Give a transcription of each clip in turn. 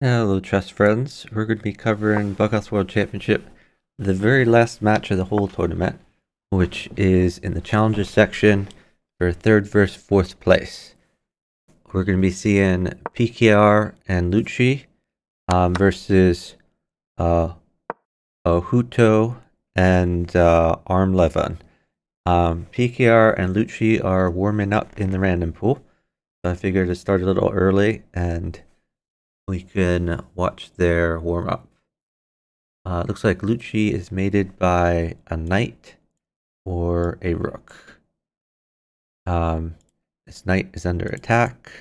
Hello, chess friends. We're going to be covering Bughouse World Championship, the very last match of the whole tournament, which is in the Challengers section for third versus fourth place. We're going to be seeing pkr and llouci versus hootto and ArmLevon. pkr and llouci are warming up in the random pool, so I figured to start a little early and we can watch their warm up. Looks like llouci is mated by a knight or a rook. This knight is under attack,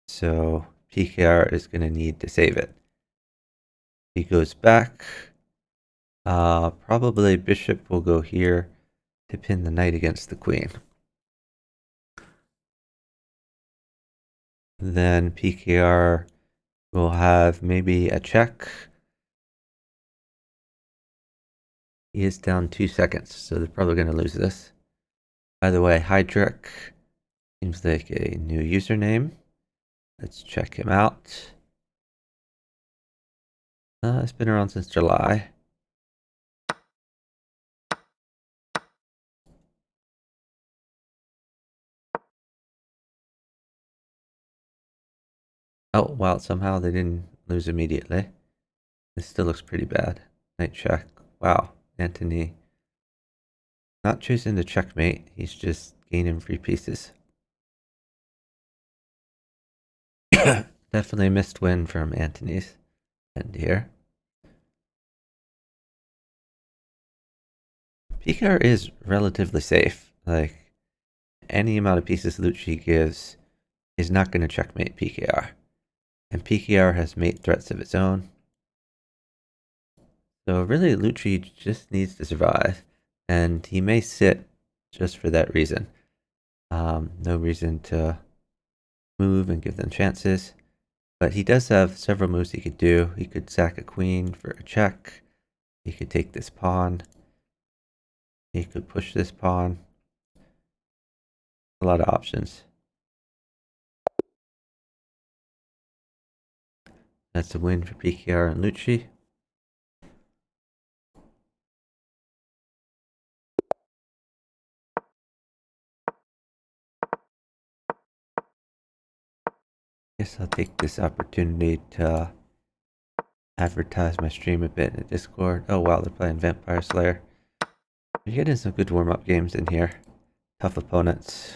so pkr is going to need to save it. He goes back. Probably bishop will go here to pin the knight against the queen. Then pkr will have maybe a check. He is down 2 seconds, so they're probably going to lose this. By the way, Hydric seems like a new username. Let's check him out. It's been around since July. Oh, wow, somehow they didn't lose immediately. This still looks pretty bad. Knight check. Wow, Antony not choosing to checkmate. He's just gaining free pieces. Definitely a missed win from Antony's end here. pkr is relatively safe. Like, any amount of pieces llouci gives is not going to checkmate pkr. And pkr has mate threats of its own. So really, llouci just needs to survive, and he may sit just for that reason. No reason to move and give them chances, but he does have several moves he could do. He could sack a queen for a check. He could take this pawn. He could push this pawn. A lot of options. That's a win for pkr and llouci. Guess I'll take this opportunity to advertise my stream a bit in the Discord. Oh wow, they're playing Vampire Slayer. You're getting some good warm-up games in here. Tough opponents.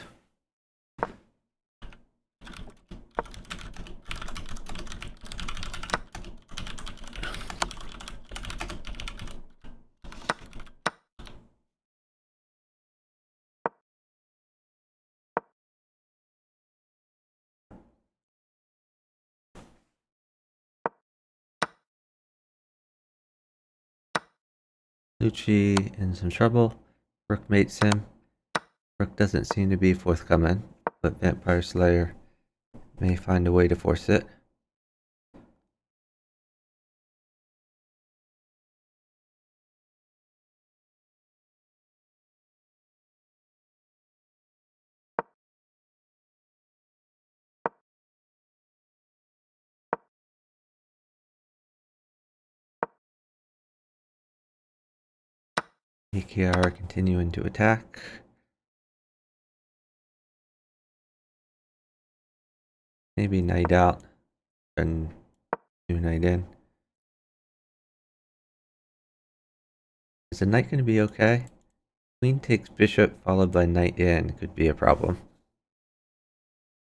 Llouci in some trouble. Rook mates him. Rook doesn't seem to be forthcoming, but Vampire Slayer may find a way to force it. pkr continuing to attack. Maybe knight out and do knight in. Is the knight going to be okay? Queen takes bishop followed by knight in could be a problem.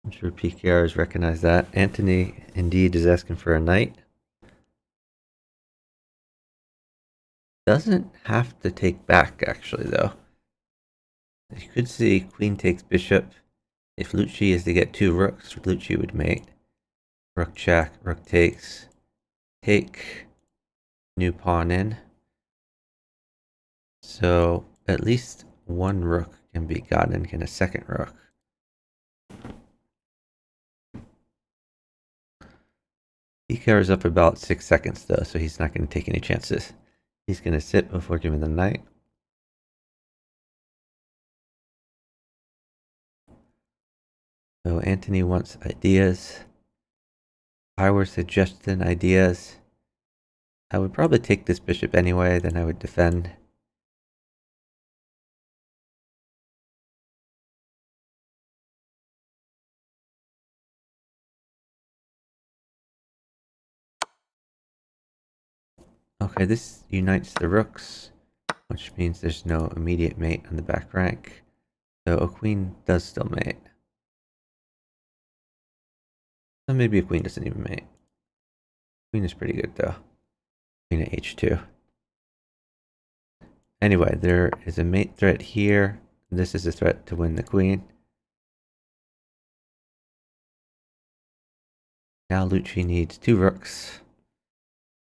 I'm sure pkr has recognized that. Antony indeed is asking for a knight. Doesn't have to take back actually though. You could see queen takes bishop. If llouci is to get 2 rooks, llouci would mate. Rook check, rook takes, take, new pawn in. So at least 1 rook can be gotten in a second rook. pkr is up about 6 seconds though, so he's not going to take any chances. He's going to sit before giving the knight. So Antony wants ideas. I were suggesting ideas, I would probably take this bishop anyway, then I would defend. Okay, this unites the rooks, which means there's no immediate mate on the back rank. So a queen does still mate. So maybe a queen doesn't even mate. Queen is pretty good though. Queen at h2. Anyway, there is a mate threat here. This is a threat to win the queen. Now llouci needs 2 rooks.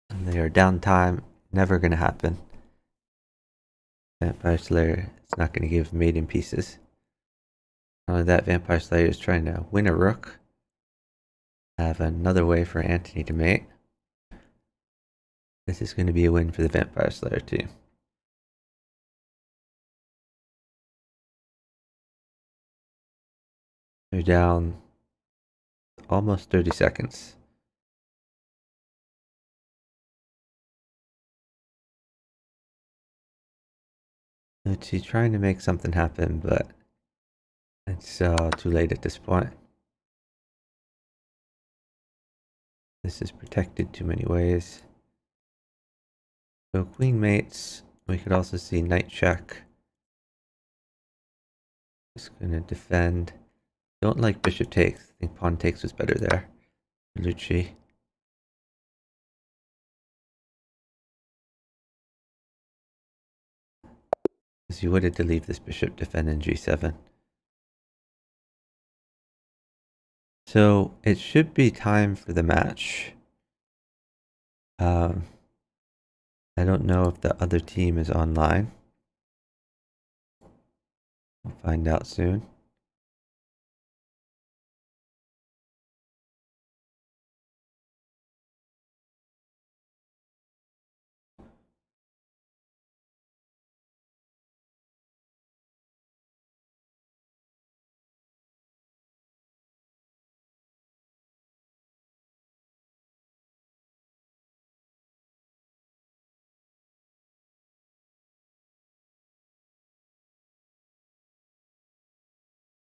And they are downtime. Never gonna happen. Vampire Slayer is not gonna give maiden pieces. Not only that, Vampire Slayer is trying to win a rook. Have another way for Antony to mate. This is going to be a win for the Vampire Slayer too. They're down almost 30 seconds. She's trying to make something happen, but it's too late at this point. This is protected too many ways. So queen mates. We could also see knight check. Just going to defend. Don't like bishop takes. I think pawn takes was better there. llouci. Because you wanted to leave this bishop defending g7. So it should be time for the match. I don't know if the other team is online. We'll find out soon.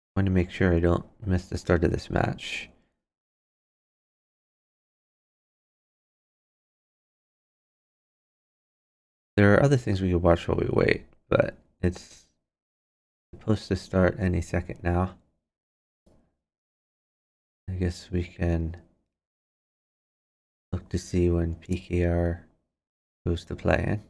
I want to make sure I don't miss the start of this match. There are other things we could watch while we wait, but it's supposed to start any second now. I guess we can look to see when PKR goes to play in.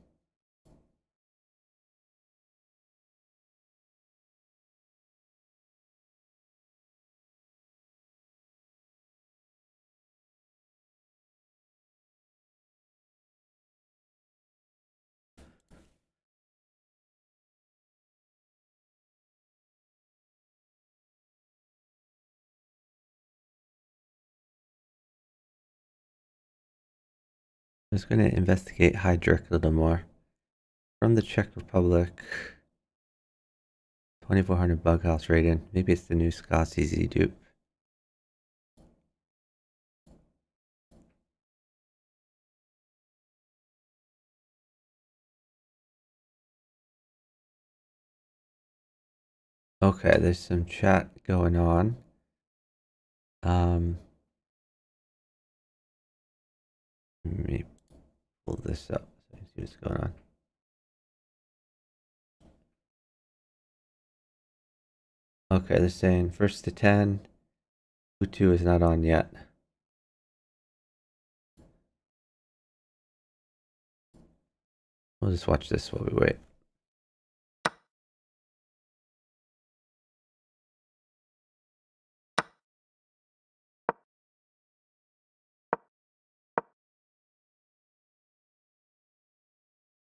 I was going to investigate Hydric a little more. From the Czech Republic, 2400 bug house rated. Maybe it's the new Scots Easy dupe. Okay, there's some chat going on. Let me pull this up so you see what's going on. Okay, they're saying first to 10. hootto is not on yet. We'll just watch this while we wait.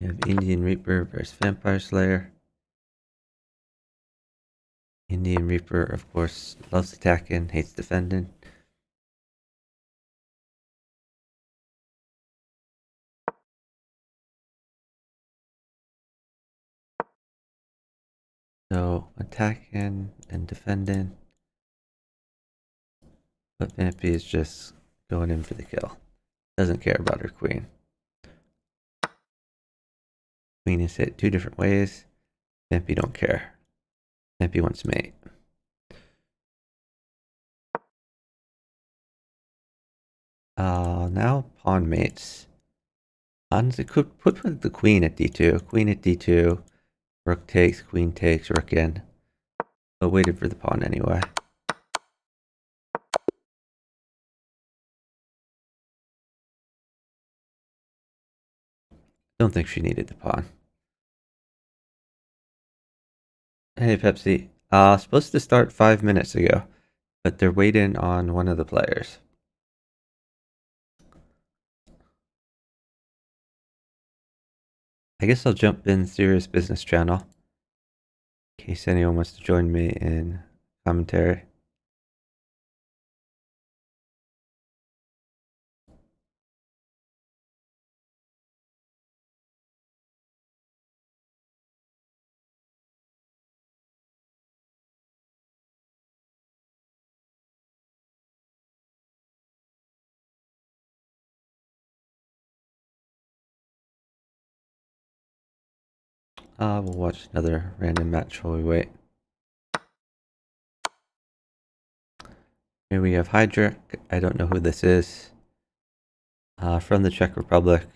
You have Indian Reaper versus Vampire Slayer. Indian Reaper, of course, loves attacking, hates defending. So attacking and defending. But Vampy is just going in for the kill. Doesn't care about her queen. Queen is hit 2 different ways. Stampy don't care. Stampy wants mate. Now pawn mates. Honestly, could put the queen at d2. Queen at d2. Rook takes, queen takes, rook in. But waited for the pawn anyway. Don't think she needed the pawn. Hey Pepsi. Supposed to start 5 minutes ago, but they're waiting on one of the players. I guess I'll jump in Serious Business channel in case anyone wants to join me in commentary. We'll watch another random match while we wait. Here we have Hydric. I don't know who this is. From the Czech Republic.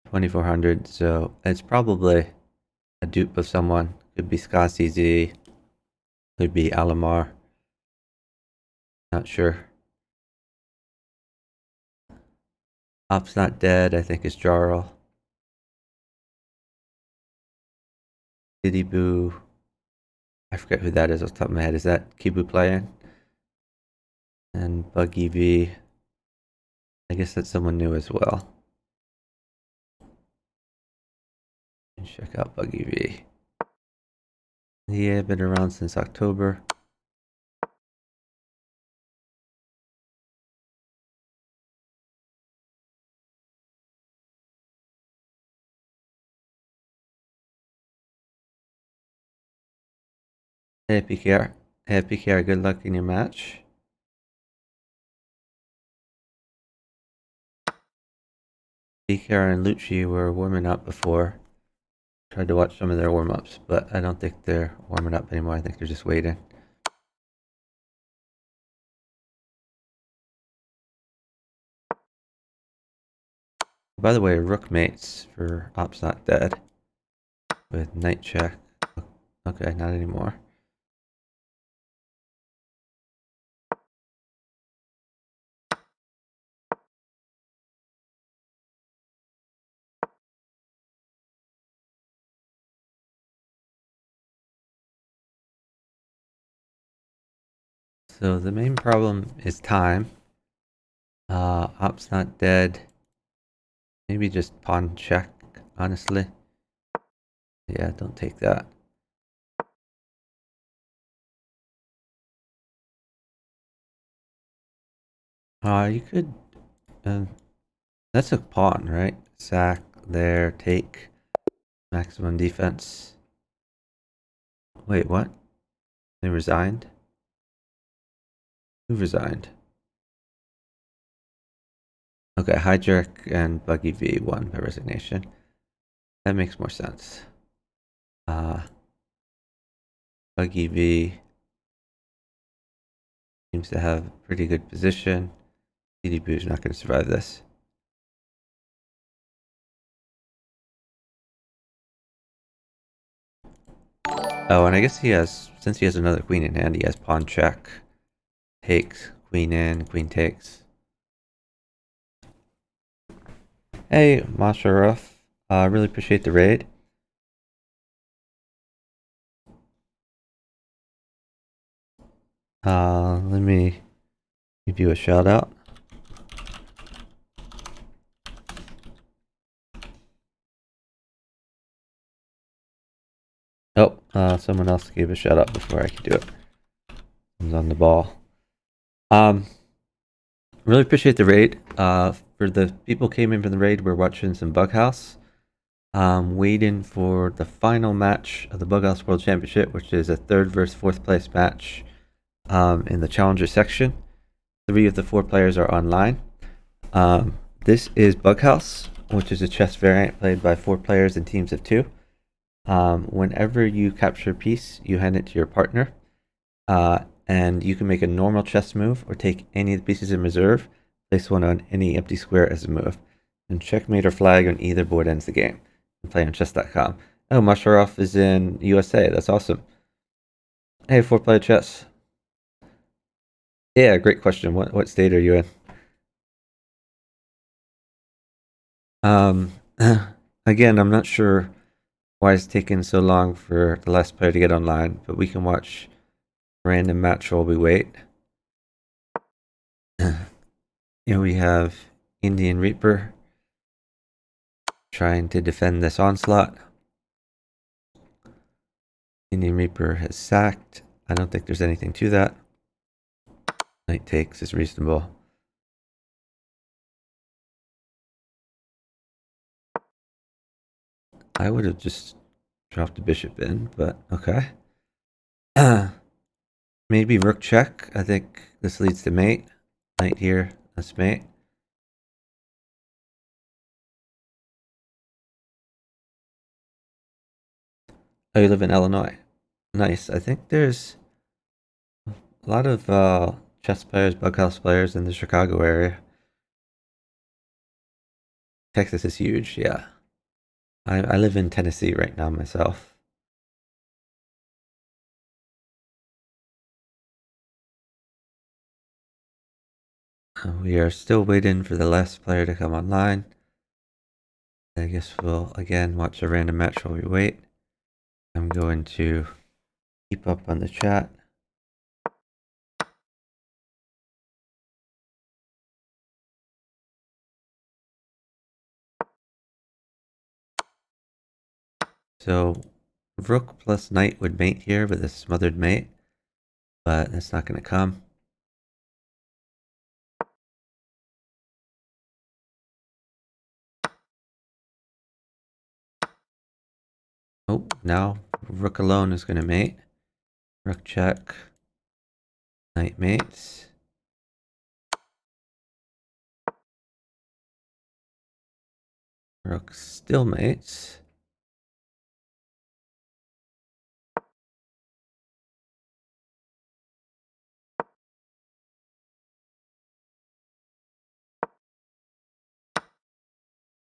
2400, so it's probably a dupe of someone. Could be ScottCZ. Could be Alamar. Not sure. Op's Not Dead, I think is Jarl. Diddy Boo. I forget who that is off the top of my head. Is that Kibu playing? And Buggy V. I guess that's someone new as well. Check out Buggy V. Yeah, been around since October. Hey PKR. Hey PKR, good luck in your match. pkr and llouci were warming up before. Tried to watch some of their warm-ups, but I don't think they're warming up anymore. I think they're just waiting. By the way, rook mates for Op's Not Dead with knight check. Okay, not anymore. So the main problem is time. Op's Not Dead. Maybe just pawn check, honestly. Yeah, don't take that. You could... that's a pawn, right? Sack there, take. Maximum defense. Wait, what? They resigned? Who resigned? Okay, Hydric and Buggy V won by resignation. That makes more sense. Buggy V seems to have a pretty good position. DDB is not going to survive this. Oh, and I guess he has, since he has another queen in hand, he has pawn check, takes, queen in, queen takes. Hey, Masharov, really appreciate the raid. Let me give you a shout out. Oh, someone else gave a shout out before I could do it. Someone's on the ball. Really appreciate the raid. For the people who came in from the raid, we're watching some Bughouse. Waiting for the final match of the Bughouse World Championship, which is a 3rd versus 4th place match in the Challenger section. 3 of the 4 players are online. This is Bughouse, which is a chess variant played by 4 players in teams of 2. Whenever you capture a piece, you hand it to your partner, and you can make a normal chess move or take any of the pieces in reserve, place one on any empty square as a move, and checkmate or flag on either board ends the game. And play on chess.com. Oh, Masharov is in USA. That's awesome. Hey, 4-player chess. Yeah, great question. What state are you in? Again, I'm not sure why it's taken so long for the last player to get online, but we can watch random match while we wait. Here we have Indian Reaper trying to defend this onslaught. Indian Reaper has sacked. I don't think there's anything to that. Knight takes is reasonable. I would have just dropped the bishop in, but okay. Maybe rook check. I think this leads to mate. Knight here, that's mate. Oh, you live in Illinois. Nice. I think there's a lot of chess players, Bughouse players in the Chicago area. Texas is huge, yeah. I live in Tennessee right now myself. We are still waiting for the last player to come online. I guess we'll again watch a random match while we wait. I'm going to keep up on the chat. So rook plus knight would mate here with a smothered mate, but that's not going to come. Oh, now rook alone is going to mate. Rook check. Knight mates. Rook still mates.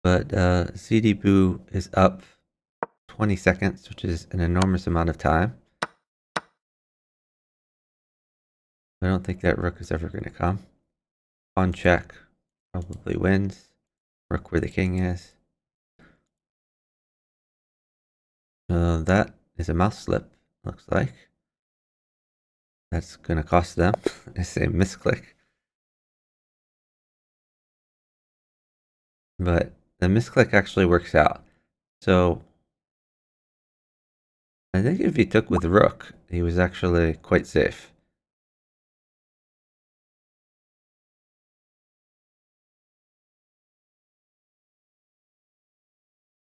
But CD Boo is up 20 seconds, which is an enormous amount of time. I don't think that rook is ever going to come. Pawn check probably wins. Rook where the king is. That is a mouse slip, looks like. That's going to cost them. It's a misclick. But the misclick actually works out. So I think if he took with rook, he was actually quite safe.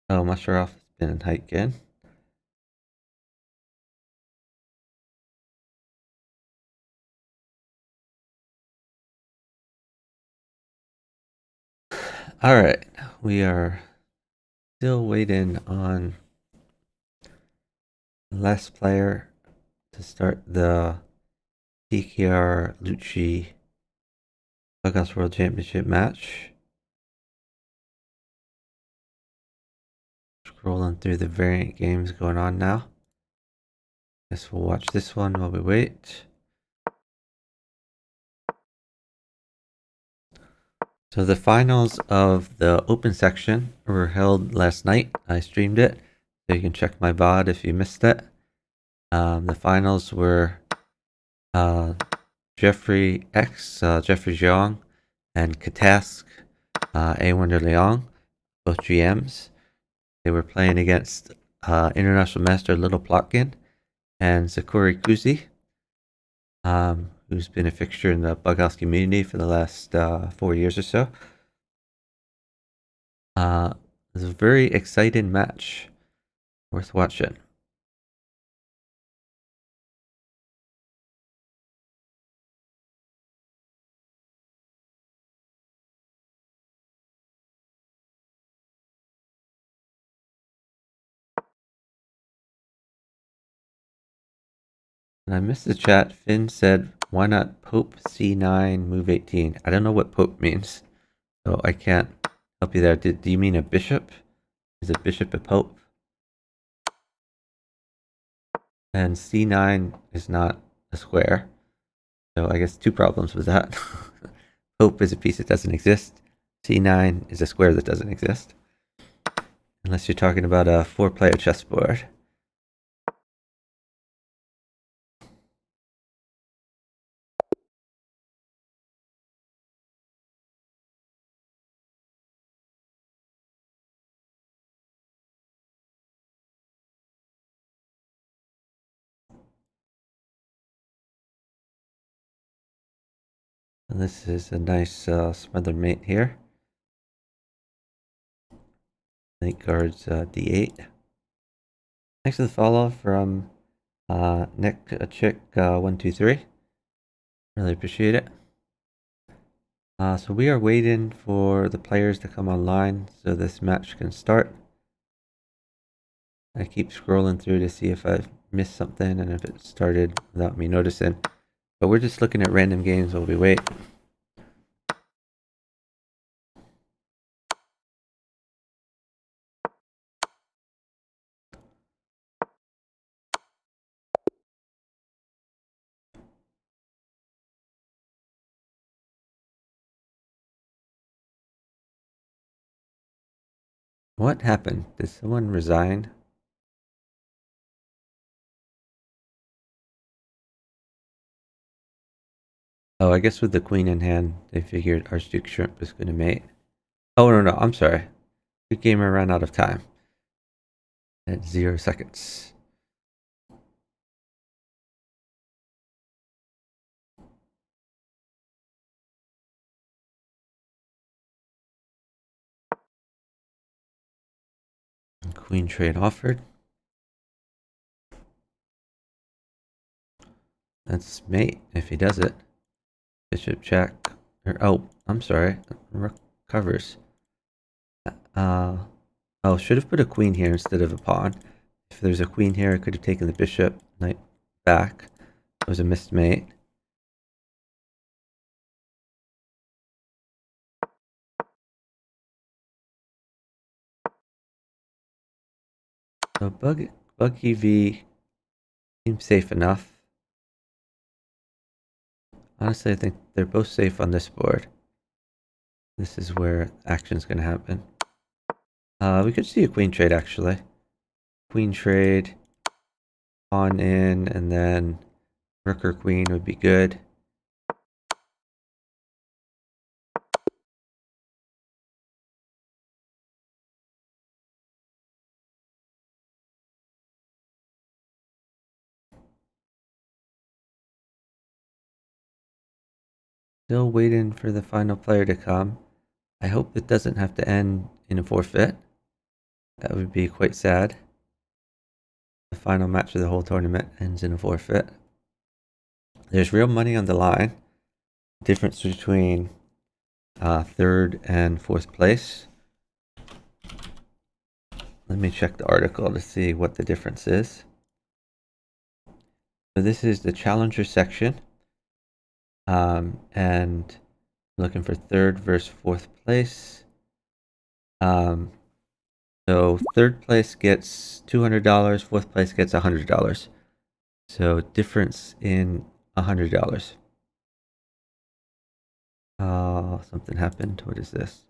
Oh, Masharov has been in height again. All right, we are still waiting on the last player to start the pkr5025 Bughouse World Championship match. Scrolling through the variant games going on now. Guess we'll watch this one while we wait. So the finals of the open section were held last night. I streamed it, so you can check my VOD if you missed it. The finals were Jeffrey X, Jeffrey Zhang, and Katask, A Wonder Leong, both GMs. They were playing against International Master Little Plotkin and Sakuri Kuzi, who's been a fixture in the Bughouse community for the last 4 years or so. It was a very exciting match, worth watching. And I missed the chat. Finn said, why not Pope C9, move 18? I don't know what Pope means, so I can't help you there. Do you mean a bishop? Is a bishop a Pope? And C9 is not a square, so I guess two problems with that. Pope is a piece that doesn't exist. C9 is a square that doesn't exist. Unless you're talking about a 4-player chessboard. And this is a nice smothered mate here. Knight guards d8. Thanks for the follow from Nick Chick 123. Really appreciate it. So we are waiting for the players to come online so this match can start. I keep scrolling through to see if I've missed something and if it started without me noticing. But we're just looking at random games while we wait. What happened? Did someone resign? Oh, I guess with the queen in hand, they figured Archduke Shrimp was going to mate. Oh, no, I'm sorry. Good gamer ran out of time at 0 seconds. Queen trade offered. That's mate if he does it. Bishop check. Oh, I'm sorry. Rook covers. Oh, should have put a queen here instead of a pawn. If there's a queen here, I could have taken the bishop, knight back. It was a missed mate. So bug EV seems safe enough. Honestly, I think they're both safe on this board. This is where action's going to happen. We could see a queen trade, actually. Queen trade, pawn in, and then rook or queen would be good. Still waiting for the final player to come. I hope it doesn't have to end in a forfeit. That would be quite sad. The final match of the whole tournament ends in a forfeit. There's real money on the line. Difference between third and fourth place. Let me check the article to see what the difference is. So this is the challenger section. And looking for third versus fourth place. So third place gets $200, fourth place gets $100. So difference in $100. Something happened. What is this?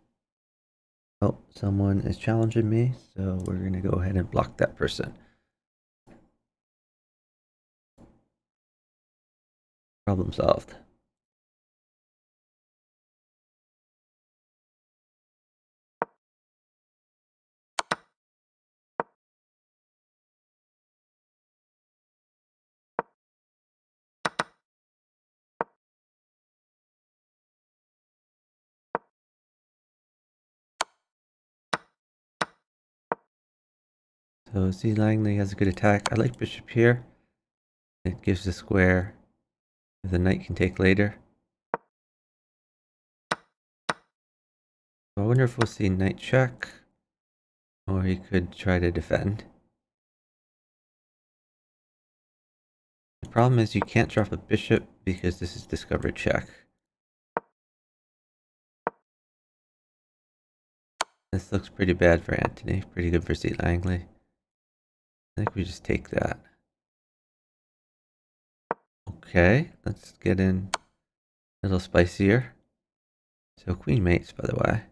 Oh, someone is challenging me, so we're going to go ahead and block that person. Problem solved. So C. Langley has a good attack. I like bishop here. It gives the square the knight can take later. I wonder if we'll see knight check, or he could try to defend. Or problem is you can't drop a bishop because this is discovered check. This looks pretty bad for Antony. Pretty good for C. Langley. I think we just take that. Okay, let's get in a little spicier. So queen mates, by the way.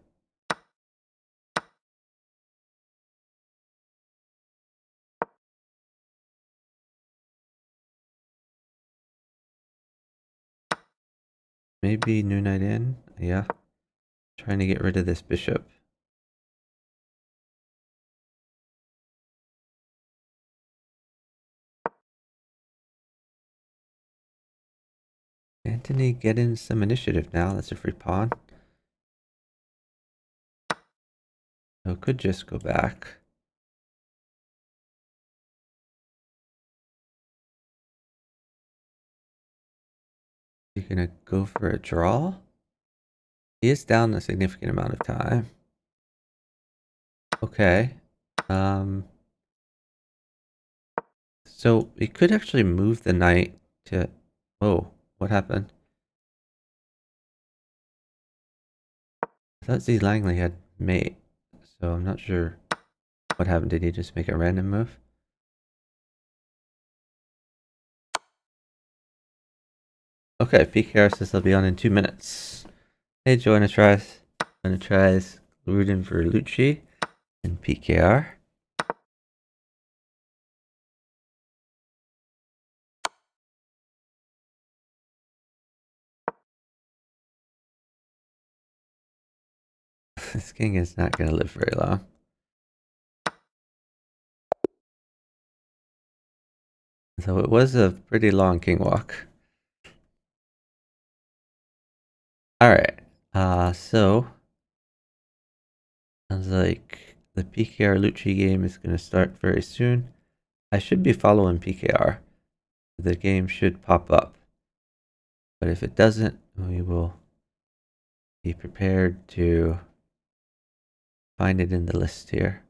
Maybe new knight in. Yeah. Trying to get rid of this bishop. Antony getting some initiative now. That's a free pawn. So it could just go back. You're gonna go for a draw. He is down a significant amount of time. Okay. So we could actually move the knight to... Oh, what happened? I thought Z Langley had mate, so I'm not sure what happened. Did he just make a random move? Okay, PKR says they'll be on in 2 minutes. Hey, Joanna tries. Joanna tries rooting for llouci and PKR. This king is not going to live very long. So it was a pretty long king walk. Alright, so sounds like the PKR llouci game is going to start very soon. I should be following PKR. The game should pop up. But if it doesn't, we will be prepared to find it in the list here.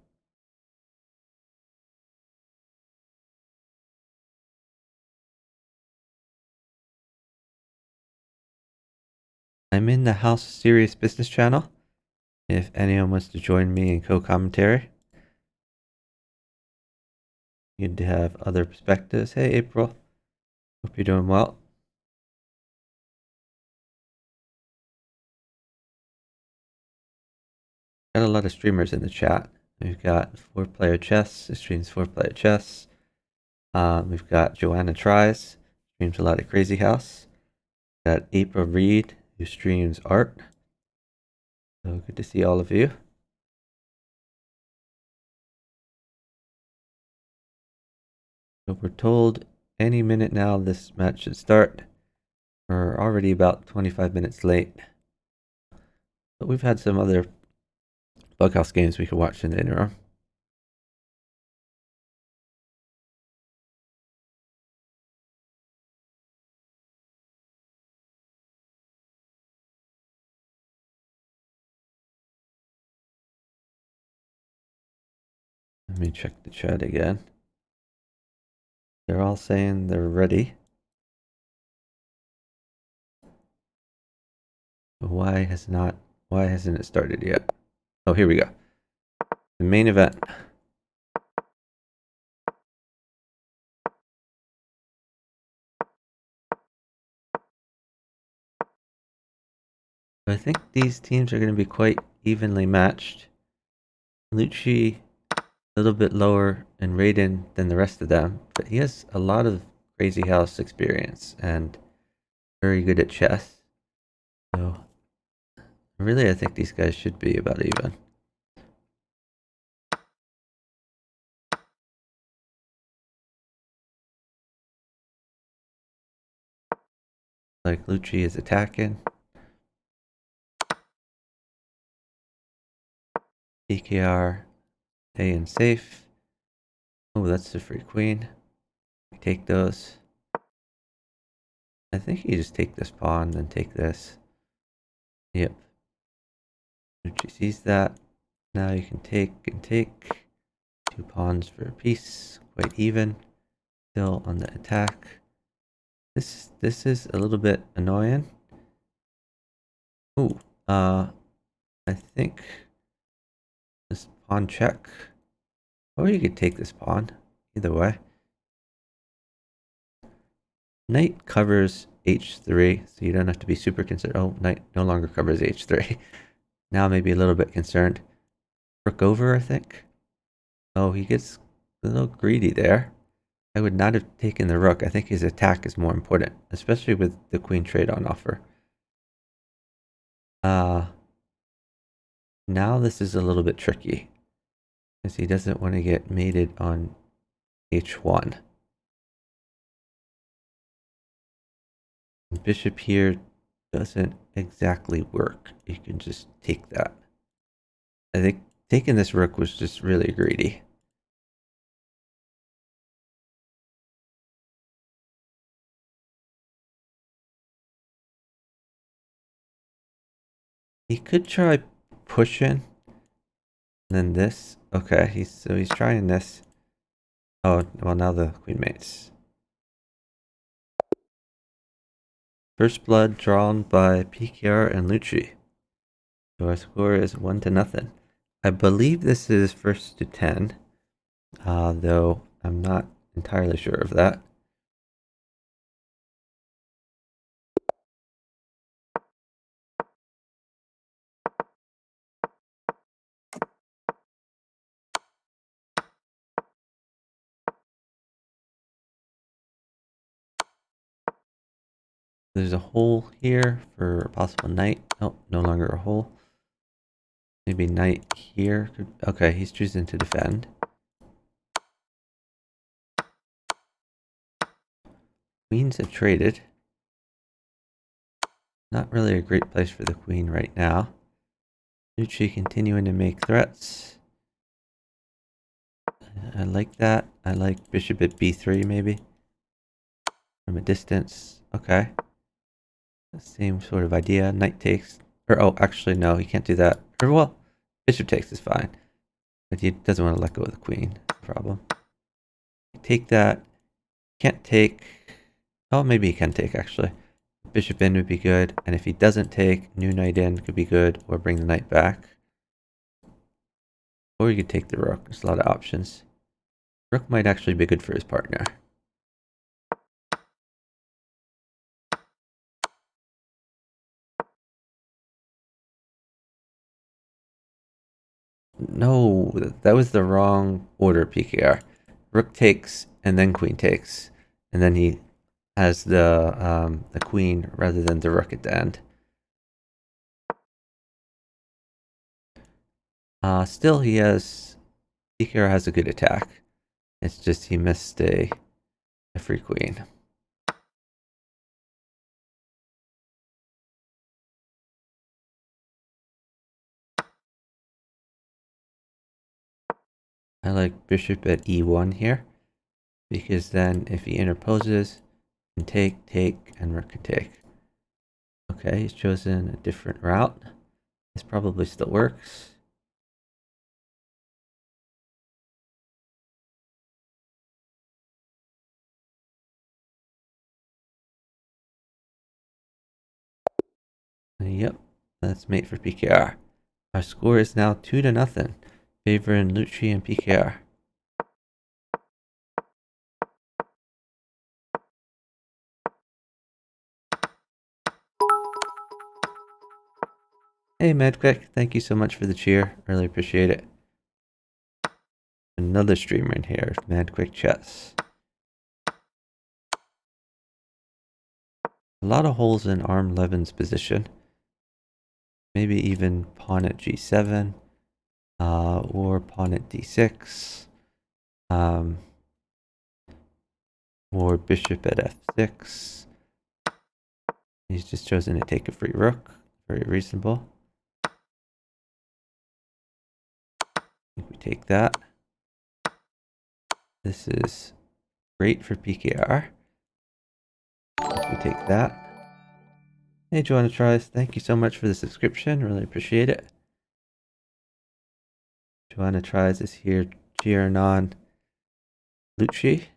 I'm in the House Serious Business channel. If anyone wants to join me in co-commentary, you'd have other perspectives. Hey, April. Hope you're doing well. Got a lot of streamers in the chat. We've got 4Player Chess, who streams 4Player Chess. We've got Joanna Tries, streams a lot of Crazy House. We've got April Reed, who streams art. So good to see all of you. So we're told any minute now this match should start. We're already about 25 minutes late. But we've had some other Bughouse games we can watch in the interim. Let me check the chat again. They're all saying they're ready. But why hasn't it started yet? Oh, here we go. The main event. I think these teams are going to be quite evenly matched. llouci a little bit lower in rating than the rest of them, but he has a lot of Crazy House experience and very good at chess. So really, I think these guys should be about even. Like llouci is attacking. PKR staying safe. Oh, that's the free queen. We take those. I think you just take this pawn, then take this. Yep. llouci sees that. Now you can take and take. 2 pawns for a piece. Quite even. Still on the attack. This is a little bit annoying. Ooh, I think this pawn check. Or you could take this pawn. Either way. Knight covers h3, so you don't have to be super concerned. Oh, knight no longer covers h3. Now maybe a little bit concerned. Rook over, I think. Oh, he gets a little greedy there. I would not have taken the rook. I think his attack is more important, especially with the queen trade on offer. Now this is a little bit tricky, because he doesn't want to get mated on h1. Bishop here doesn't exactly work. You can just take that. I think taking this rook was just really greedy. He could try pushing, and then this. Okay, he's trying this. Oh, well, now the queen mates. First blood drawn by PKR and llouci. So our score is 1-0. I believe this is first to 10, though I'm not entirely sure of that. There's a hole here for a possible knight. Oh, no longer a hole. Maybe knight here. Okay, he's choosing to defend. Queens have traded. Not really a great place for the queen right now. llouci continuing to make threats. I like that. I like bishop at b3 maybe. From a distance. Okay. The same sort of idea. Knight takes. Or, oh, actually, no, he can't do that. Or, well, bishop takes is fine. But he doesn't want to let go of the queen. Problem. Take that. Can't take. Oh, maybe he can take, actually. Bishop in would be good. And if he doesn't take, new knight in could be good. Or bring the knight back. Or you could take the rook. There's a lot of options. Rook might actually be good for his partner. No, that was the wrong order, PKR. Rook takes and then queen takes. And then he has the queen rather than the rook at the end. Still, PKR has a good attack. It's just he missed a free queen. I like bishop at e1 here, because then if he interposes, can take, and rook can take. Okay, he's chosen a different route. This probably still works. Yep, that's mate for PKR. Our score is now 2-0, favoring llouci and PKR. Hey Madquick, thank you so much for the cheer. Really appreciate it. Another streamer in here, Madquick Chess. A lot of holes in ArmLevon's position. Maybe even pawn at g7, or pawn at d6, or bishop at f6. He's just chosen to take a free rook. Very reasonable. I think we take that. This is great for PKR. We take that. Hey, Joanna Tries, thank you so much for the subscription. Really appreciate it. Joanna Tries is here cheering on llouci.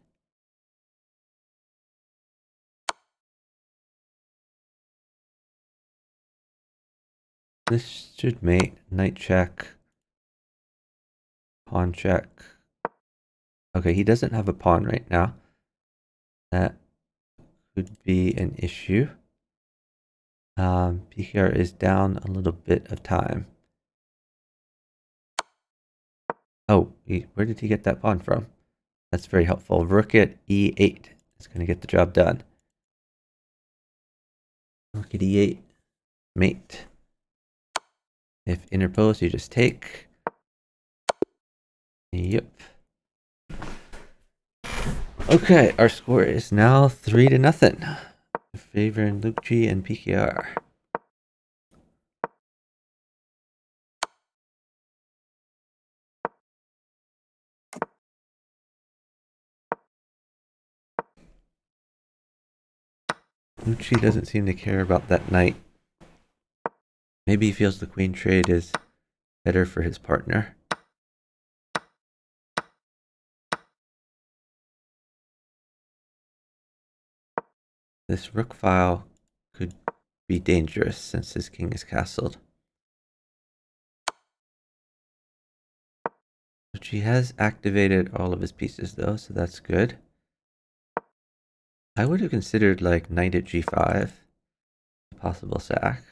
This should mate. Knight check. Pawn check. Okay, he doesn't have a pawn right now. That could be an issue. PKR is down a little bit of time. Oh, where did he get that pawn from? That's very helpful. Rook at e8 is going to get the job done. Rook at e8, mate. If interposed, you just take. Yep. Okay, our score is now 3-0. Favoring llouci and PKR. Llouci doesn't seem to care about that knight. Maybe he feels the queen trade is better for his partner. This rook file could be dangerous since his king is castled. Llouci has activated all of his pieces though, so that's good. I would have considered like knight at g5, a possible sack.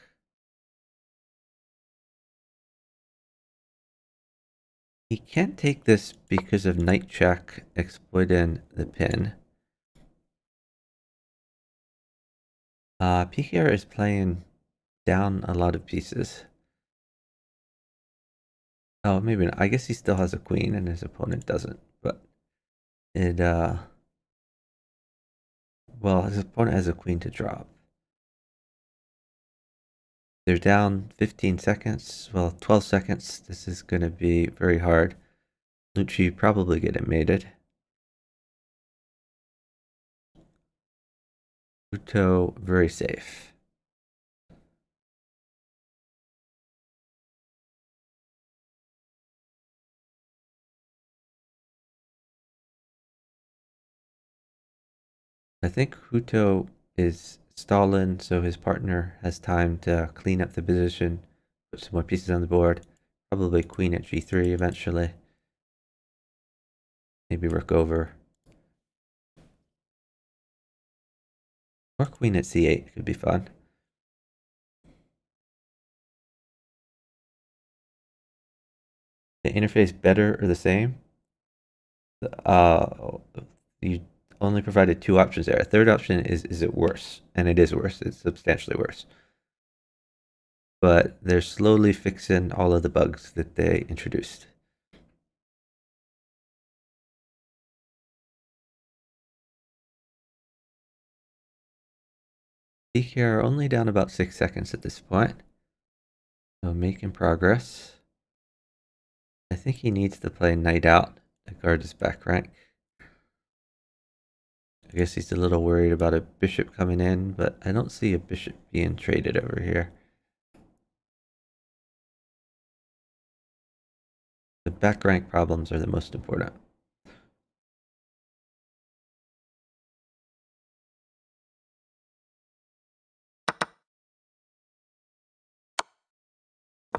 He can't take this because of knight check exploiting the pin. PKR is playing down a lot of pieces. Oh, maybe not. I guess he still has a queen and his opponent doesn't, but it, well, his opponent has a queen to drop. They're down 15 seconds, well, 12 seconds. This is going to be very hard. Llouci probably get it mated. Hootto, very safe. I think Hootto is stalling, so his partner has time to clean up the position, put some more pieces on the board. Probably queen at g3 eventually. Maybe rook over. Or queen at c8 could be fun. The interface better or the same? You only provided two options there. A third option is it worse? And it is worse. It's substantially worse. But they're slowly fixing all of the bugs that they introduced. PKR only down about 6 seconds at this point. So making progress. I think he needs to play knight out to guard his back rank. I guess he's a little worried about a bishop coming in, but I don't see a bishop being traded over here. The back rank problems are the most important.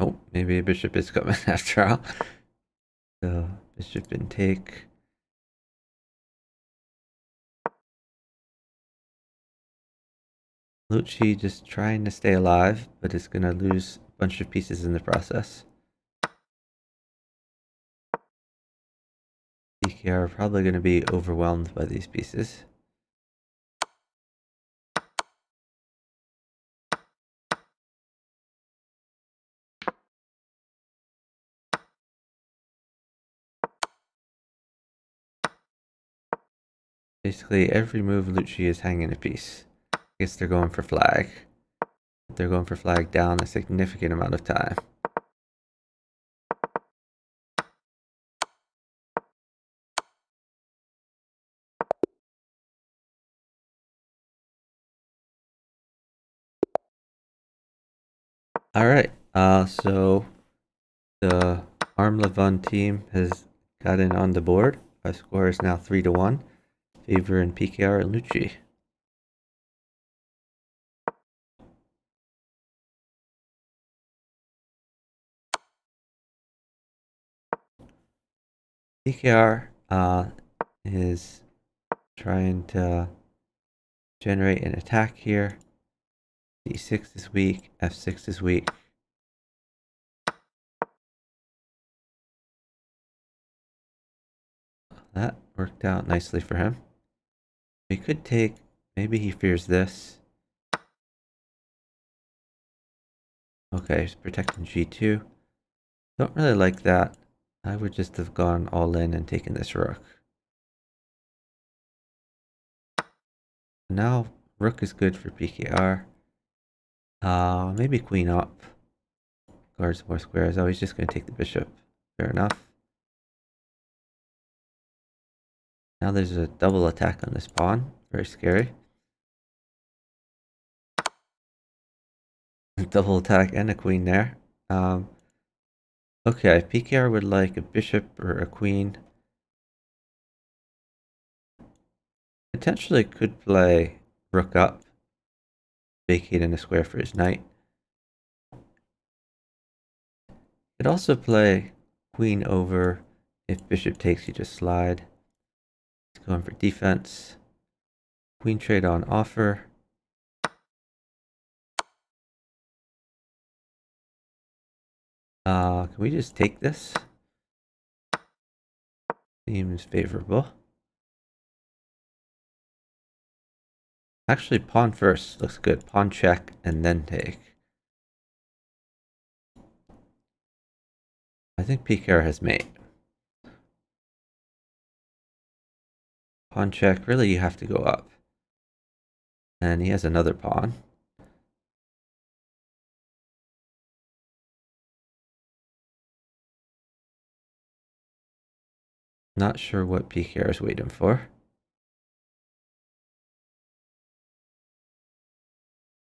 Oh, maybe a bishop is coming after all. So bishop and take. Llouci just trying to stay alive, but is going to lose a bunch of pieces in the process. PKR are probably going to be overwhelmed by these pieces. Basically, every move Llouci is hanging a piece. I guess they're going for flag. They're going for flag down a significant amount of time. All right. So the ArmLevon team has gotten on the board. Our score is now 3-1, favoring PKR and Llouci. pkr is trying to generate an attack here. d6 is weak, f6 is weak. That worked out nicely for him. We could take, maybe he fears this. Okay, he's protecting g2. Don't really like that. I would just have gone all in and taken this rook. Now, rook is good for pkr. Maybe queen up. Guards more squares. Oh, he's just going to take the bishop. Fair enough. Now there's a double attack on this pawn. Very scary. Double attack and a queen there. Okay, pkr would like a bishop or a queen. Potentially could play rook up, vacating a square for his knight. Could also play queen over. If bishop takes, you just slide. He's going for defense. Queen trade on offer. Can we just take this? Seems favorable. Actually, pawn first looks good. Pawn check and then take. I think pkr has mate. Pawn check. Really, you have to go up. And he has another pawn. Not sure what pkr is waiting for.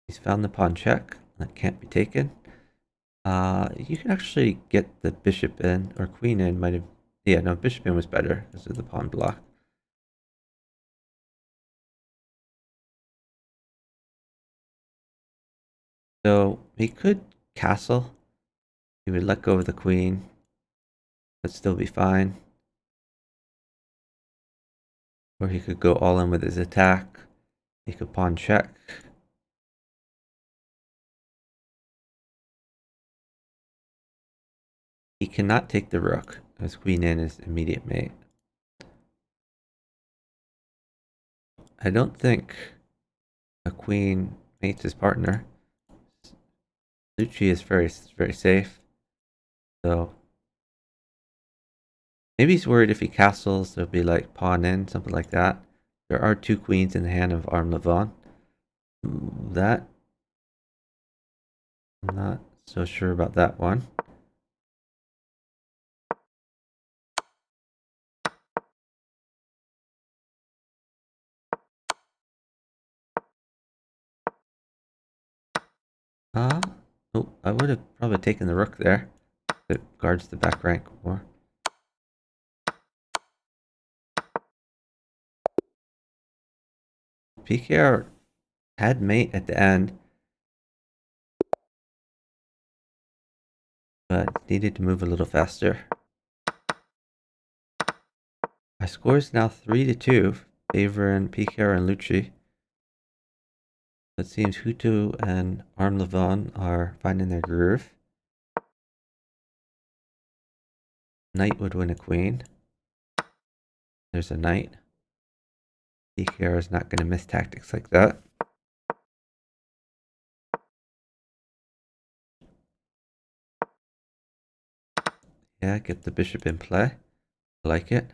He's found the pawn check. That can't be taken. You can actually get the bishop in, or queen in might have... Yeah, no, bishop in was better because of the pawn block. So he could castle. He would let go of the queen, but still be fine. Or he could go all in with his attack. He could pawn check. He cannot take the rook, as queen in is immediate mate. I don't think a queen mates his partner. llouci is very safe. So maybe he's worried if he castles, there'll be like pawn in, something like that. There are two queens in the hand of ArmLevon. That, I'm not so sure about that one. Oh, I would have probably taken the rook there. It guards the back rank more. pkr had mate at the end, but needed to move a little faster. My score is now 3-2, favoring pkr and llouci. It seems hootto and ArmLevon are finding their groove. Knight would win a queen. There's a knight. pkr is not going to miss tactics like that. Yeah, get the bishop in play. I like it.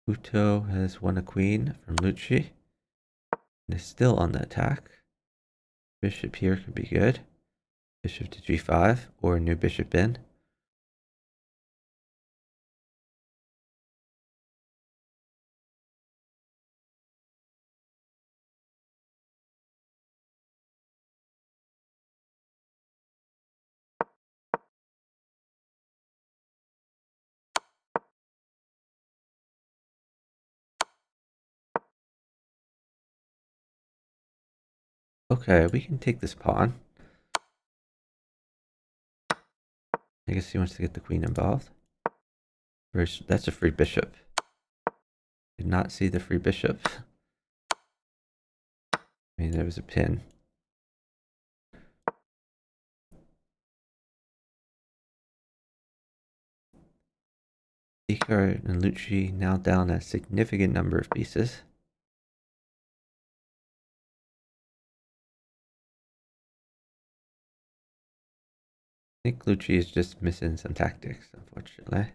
hootto has won a queen from llouci and is still on the attack. Bishop here could be good. Bishop to g5 or a new bishop in. Okay, we can take this pawn. I guess he wants to get the queen involved. That's a free bishop. Did not see the free bishop. I mean, there was a pin. pkr and llouci now down a significant number of pieces. I think llouci is just missing some tactics, unfortunately.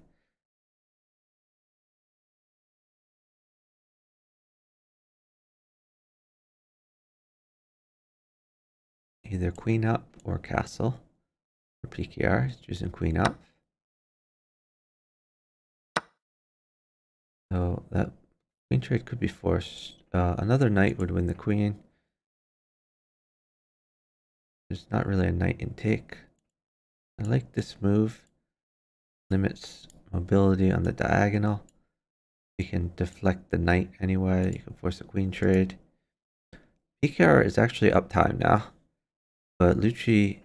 Either queen up or castle. For pkr, he's choosing queen up. So that queen trade could be forced. Another knight would win the queen. There's not really a knight intake. I like this move. Limits mobility on the diagonal. You can deflect the knight anyway. You can force a queen trade. pkr is actually up time now, but llouci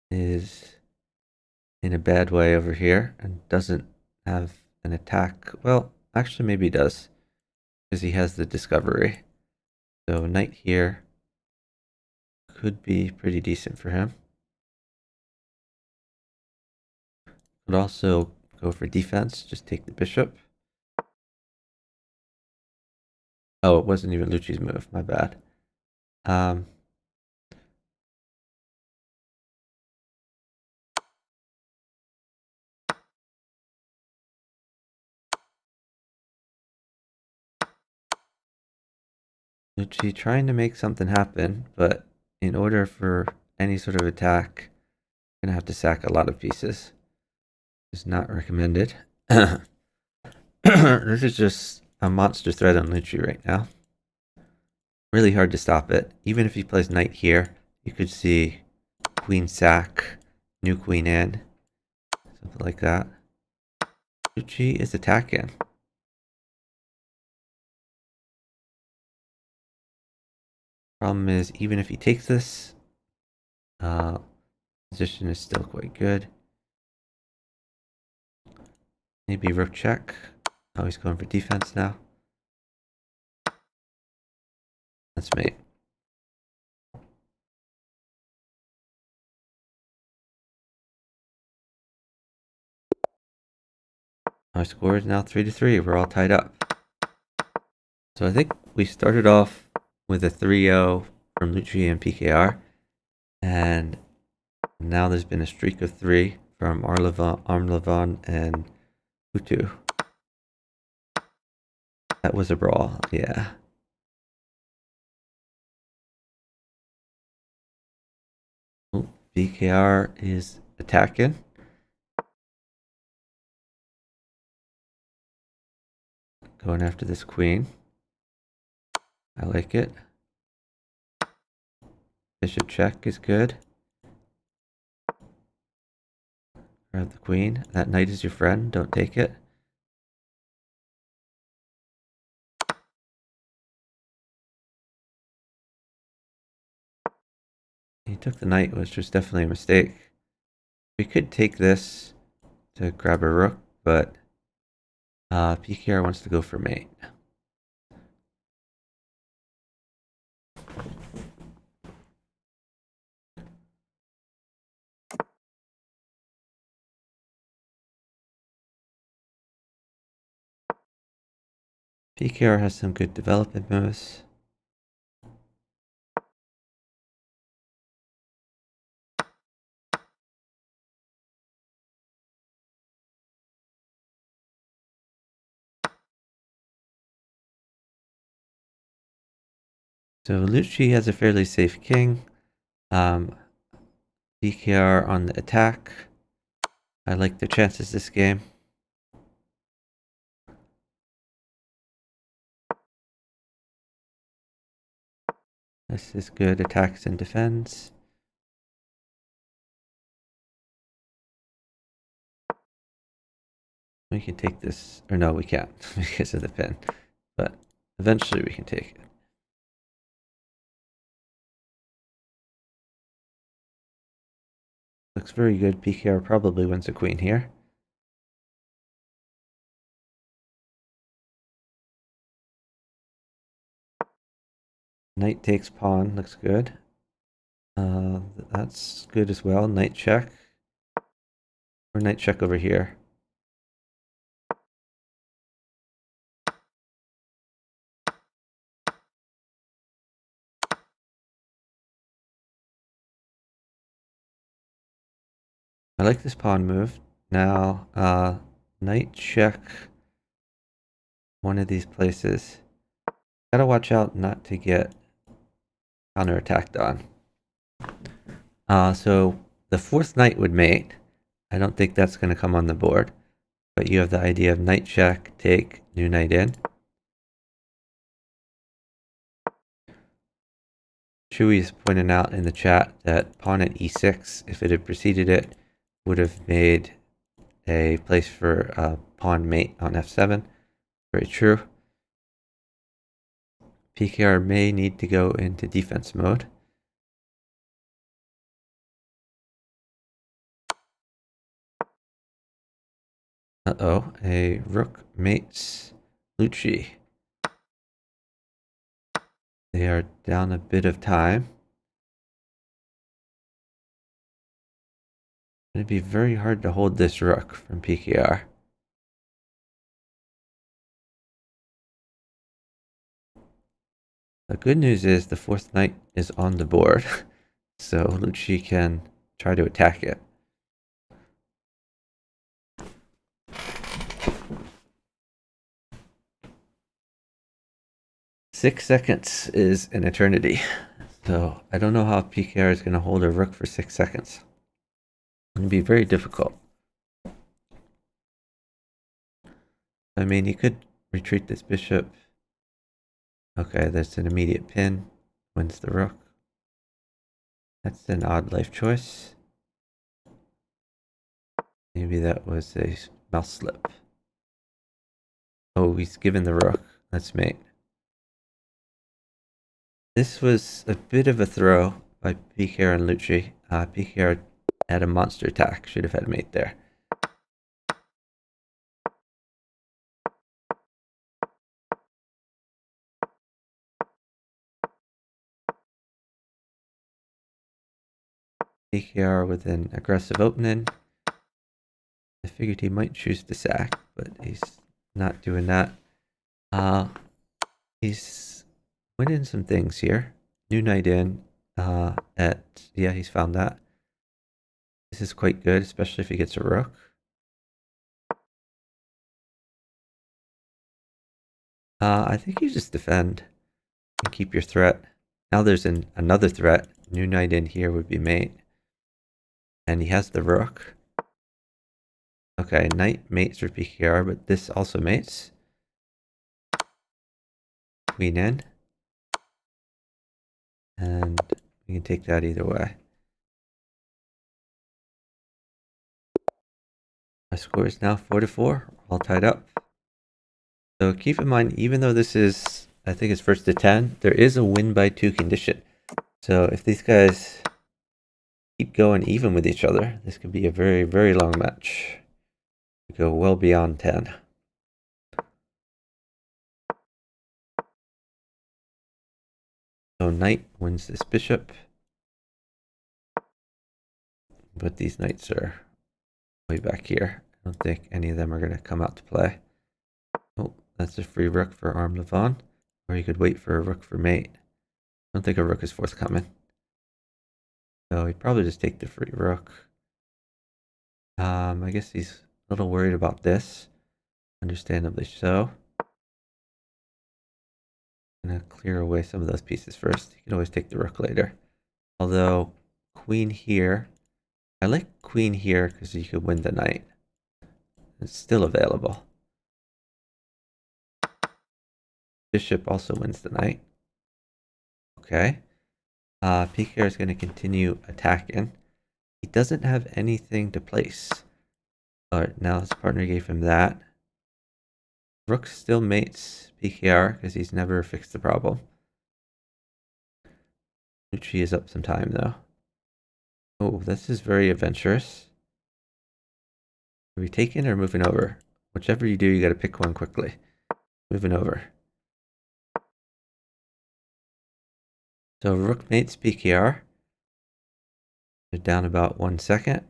is in a bad way over here and doesn't have an attack. Well, actually maybe he does, because he has the discovery. So knight here could be pretty decent for him. Could also go for defense, just take the bishop. Oh, it wasn't even llouci's move, my bad. llouci trying to make something happen, but in order for any sort of attack, you're gonna have to sack a lot of pieces. It's not recommended. This is just a monster threat on llouci right now. Really hard to stop it. Even if he plays knight here, you could see queen sack, new queen in, something like that. llouci is attacking. Problem is, even if he takes this, position is still quite good. Maybe rook check. Oh, he's going for defense now. That's mate. Our score is now 3-3. We're all tied up. So I think we started off with a 3-0 from llouci and pkr, and now there's been a streak of 3 from ArmLevon and hootto. That was a brawl, yeah. Ooh, pkr is attacking. Going after this queen. I like it. Bishop check is good. Grab the queen. That knight is your friend. Don't take it. He took the knight, which was definitely a mistake. We could take this to grab a rook, but pkr wants to go for mate. pkr has some good development moves. So llouci has a fairly safe king. pkr on the attack. I like their chances this game. This is good attacks and defense. We can take this, or no, we can't because of the pin, but eventually we can take it. looks very good. PKR probably wins the queen here. Knight takes pawn, looks good. That's good as well. Knight check. Or knight check over here. I like this pawn move. Now, knight check one of these places. Gotta watch out not to get counterattacked on. So the fourth knight would mate. I don't think that's going to come on the board. But you have the idea of knight check, take, new knight in. Chewy is pointing out in the chat that pawn at e6, if it had preceded it, would have made a place for a pawn mate on f7. Very true. PKR may need to go into defense mode. Uh-oh, a rook mates llouci. They are down a bit of time. It'd be very hard to hold this rook from PKR. The good news is the fourth knight is on the board, so llouci can try to attack it. Six seconds is an eternity, so I don't know how PKR is going to hold a rook for 6 seconds. It's going to be very difficult. I mean, he could retreat this bishop. Okay, that's an immediate pin. Wins the rook. That's an odd life choice. Maybe that was a mouse slip. Oh, he's given the rook. Let's mate. This was a bit of a throw by PKR and llouci. PKR had a monster attack. Should have had mate there. PKR with an aggressive opening. I figured he might choose to sack, but he's not doing that. He's winning some things here. New knight in yeah, he's found that. This is quite good, especially if he gets a rook. I think you just defend and keep your threat. Now there's another threat. New knight in here would be mate. And he has the rook. Okay, knight mates for PKR, but this also mates. Queen in. And we can take that either way. My score is now 4-4, all tied up. So keep in mind, even though this is, I think it's first to 10, there is a win by 2 condition. So if these guys keep going even with each other, this could be a very, very long match. We go well beyond 10. So knight wins this bishop. But these knights are way back here. I don't think any of them are going to come out to play. Oh, that's a free rook for ArmLevon. Or you could wait for a rook for mate. I don't think a rook is forthcoming. So he'd probably just take the free rook. I guess he's a little worried about this. Understandably so. I'm going to clear away some of those pieces first. You can always take the rook later. Although, queen here. I like queen here because you could win the knight. It's still available. Bishop also wins the knight. Okay. PKR is going to continue attacking. He doesn't have anything to place. But now his partner gave him that. Rook still mates PKR because he's never fixed the problem. llouci is up some time though. Oh, this is very adventurous. Are we taking or moving over? Whichever you do, you gotta pick one quickly. Moving over. So rook mates PKR. They're down about 1 second.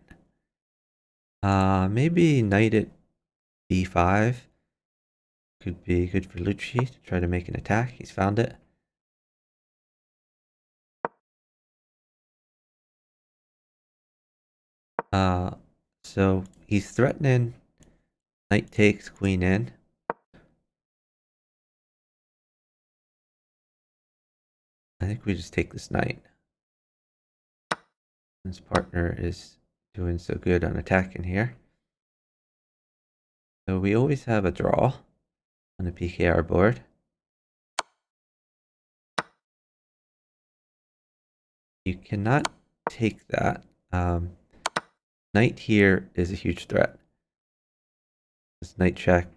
Maybe knight at b5 could be good for llouci to try to make an attack. He's found it. So he's threatening knight takes, queen in. I think we just take this knight. His partner is doing so good on attacking here. So we always have a draw on the PKR board. You cannot take that. Knight here is a huge threat. This knight check,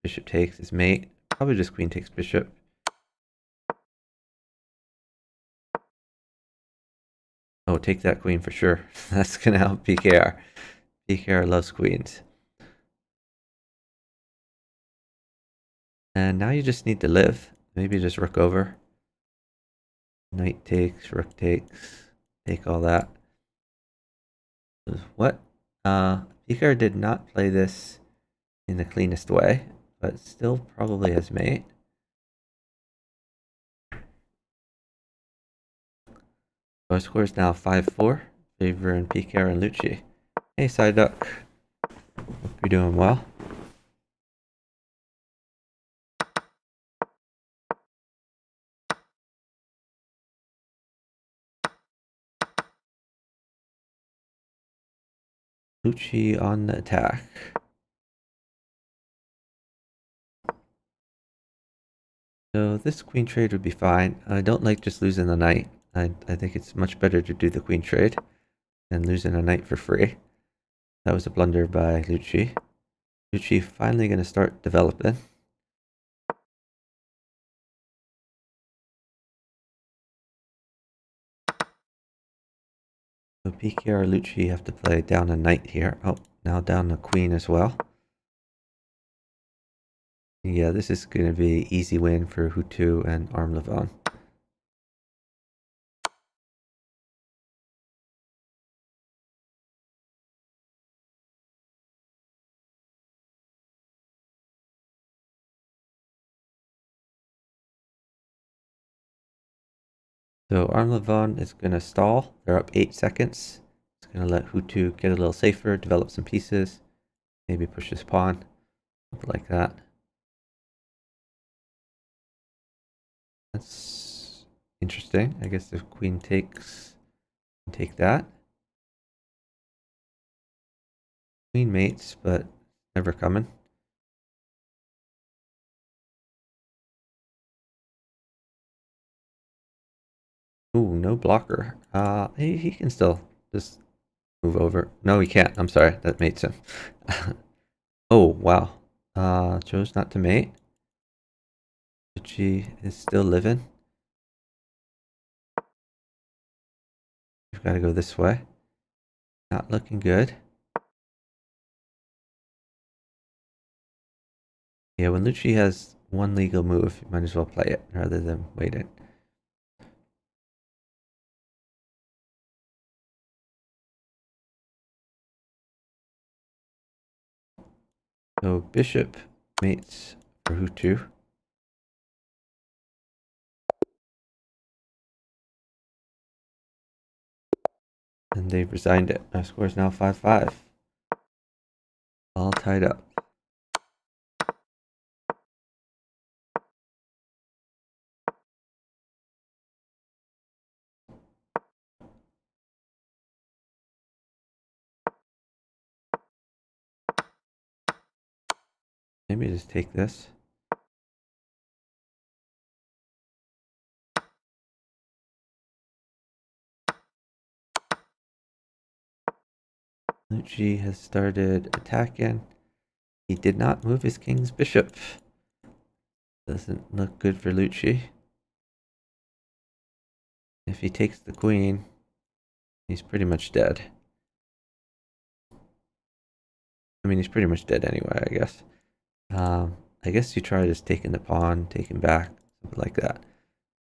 bishop takes his mate. Probably just queen takes bishop. Oh, take that queen for sure. That's gonna help PKR. PKR loves queens. And now you just need to live. Maybe just rook over. Knight takes, rook takes, take all that. What? PKR did not play this in the cleanest way, but still probably has mate. Our score is now 5-4, favoring PKR and llouci. Hey, Side Duck. Hope you're doing well. Llouci on the attack. So this queen trade would be fine. I don't like just losing the knight. I think it's much better to do the queen trade than losing a knight for free. That was a blunder by llouci. Llouci finally going to start developing. So PKR llouci have to play down a knight here. Oh, now down a queen as well. Yeah, this is going to be easy win for hootto and ArmLevon. So ArmLevon is going to stall. They're up 8 seconds. It's going to let hootto get a little safer, develop some pieces, maybe push his pawn, something like that. That's interesting. I guess if queen takes, take that. Queen mates, but never coming. Ooh, no blocker. He can still just move over. No, he can't. I'm sorry. That mates him. Oh, wow. Chose not to mate. She is still living. We've got to go this way. Not looking good. Yeah, when llouci has one legal move, you might as well play it rather than wait it. So bishop mates for hootto. And they've resigned it. Our score is now 5-5. All tied up. Maybe just take this. Llouci has started attacking. He did not move his king's bishop. Doesn't look good for llouci. If he takes the queen, He's pretty much dead. I mean, he's pretty much dead anyway, I guess. I guess you try just taking the pawn, taking back, something like that.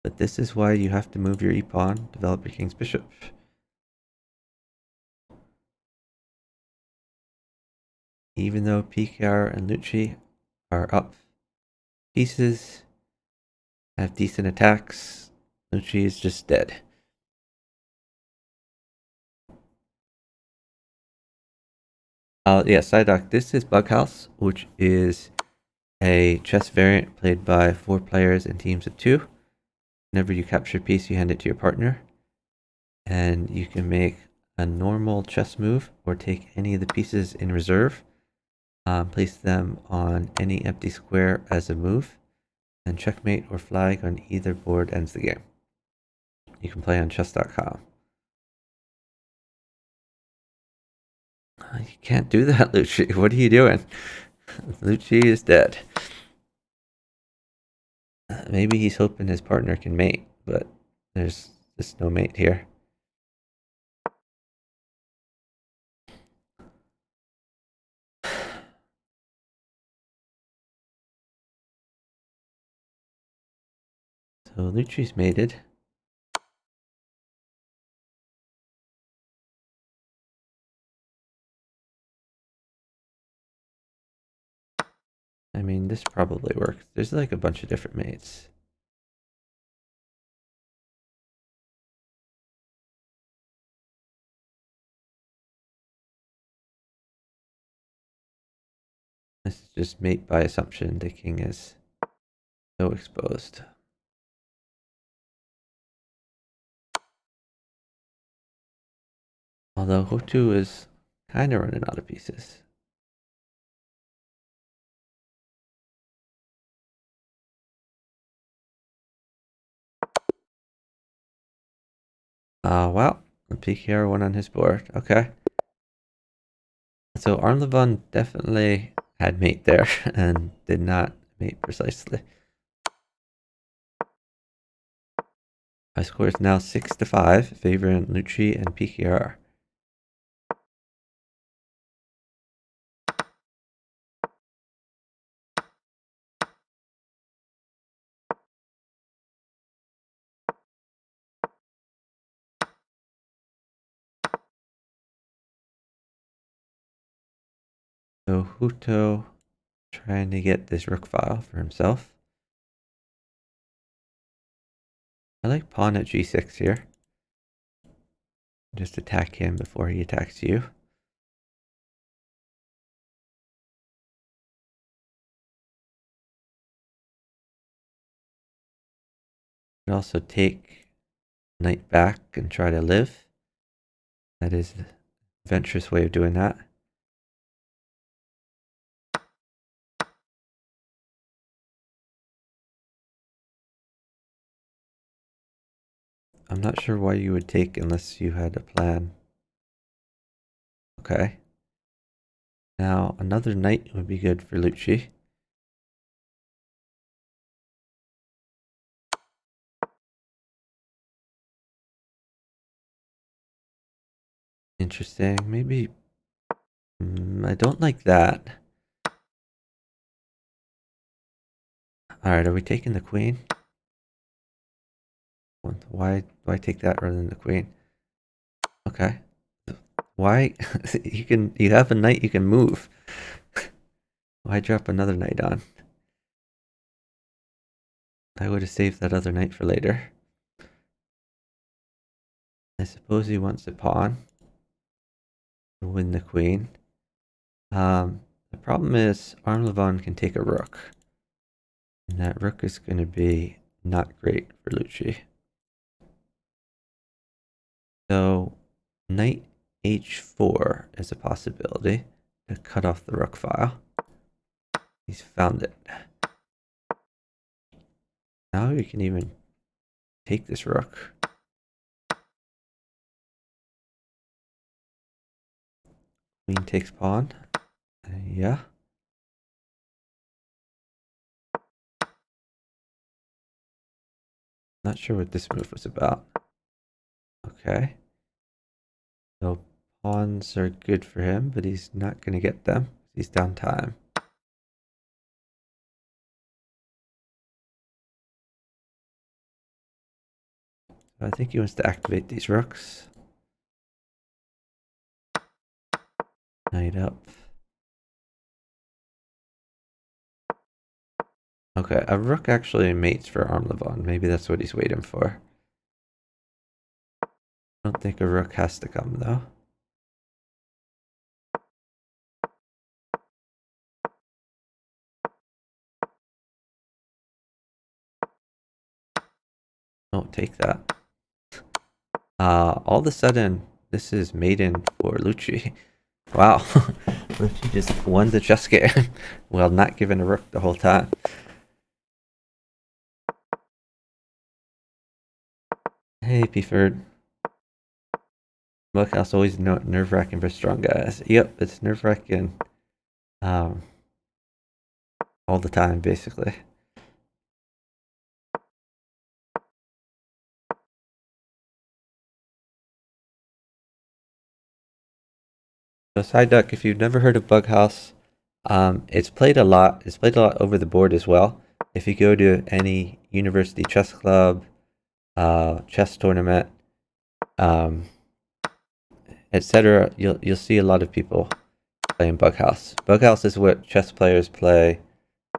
But this is why you have to move your e-pawn, develop your king's bishop. Even though pkr and llouci are up pieces, have decent attacks, llouci is just dead. Yeah, side doc. This is Bughouse, which is a chess variant played by 4 players in teams of 2. Whenever you capture a piece, you hand it to your partner, and you can make a normal chess move or take any of the pieces in reserve, place them on any empty square as a move, and checkmate or flag on either board ends the game. You can play on chess.com. You can't do that, llouci. What are you doing? Llouci is dead. Maybe he's hoping his partner can mate, but there's just no mate here. So llouci's mated. I mean, this probably works. There's like a bunch of different mates. This is just mate by assumption. The king is so exposed. Although hootto is kind of running out of pieces. Wow. The PKR won on his board. Okay. So ArmLevon definitely had mate there and did not mate precisely. My score is now 6-5, favoring llouci and pkr. So hootto trying to get this rook file for himself. I like pawn at g6 here. Just attack him before he attacks you. You can also take knight back and try to live. That is a adventurous way of doing that. I'm not sure why you would take unless you had a plan. Okay. Now, another knight would be good for llouci. Interesting. Maybe... I don't like that. Alright, are we taking the queen? Why take that rather than the queen? Okay. Why? You have a knight you can move. Why drop another knight on? I would have saved that other knight for later. I suppose he wants a pawn to win the queen. The problem is ArmLevon can take a rook. And that rook is going to be not great for llouci. So knight h4 is a possibility to cut off the rook file. He's found it. Now we can even take this rook. Queen takes pawn. Yeah. Not sure what this move was about. Okay. Pawns are good for him, but he's not going to get them. He's down time. So I think he wants to activate these rooks. Knight up. Okay, a rook actually mates for ArmLevon. Maybe that's what he's waiting for. I don't think a rook has to come, though. Don't take that. All of a sudden, this is maiden for llouci. Wow, llouci just won the chess game while not giving a rook the whole time. Hey, Pferd. Bunkhouse always nerve-wracking for strong guys. Yep, it's nerve-wracking all the time, basically. So Side Duck, if you've never heard of Bughouse, it's played a lot. It's played a lot over the board as well. If you go to any university chess club, chess tournament, etc., you'll see a lot of people playing Bughouse. Bughouse is what chess players play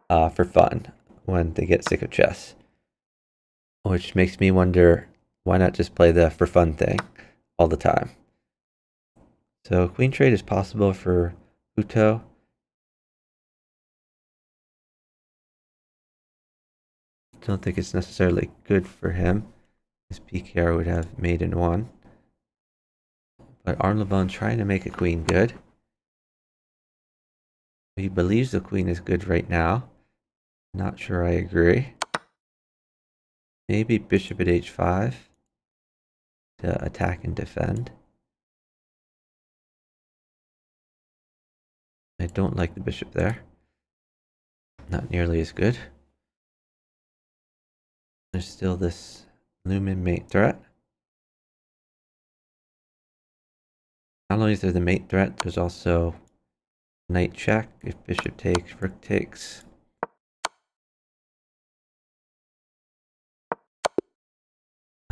for fun when they get sick of chess, which makes me wonder why not just play the for fun thing all the time. So queen trade is possible for hootto. Don't think it's necessarily good for him. His PKR would have mate in one. But ArmLevon trying to make a queen good. He believes the queen is good right now. Not sure I agree. Maybe bishop at h5 to attack and defend. I don't like the bishop there. Not nearly as good. There's still this Lumen mate threat. Not only is there the mate threat, there's also knight check if bishop takes, rook takes.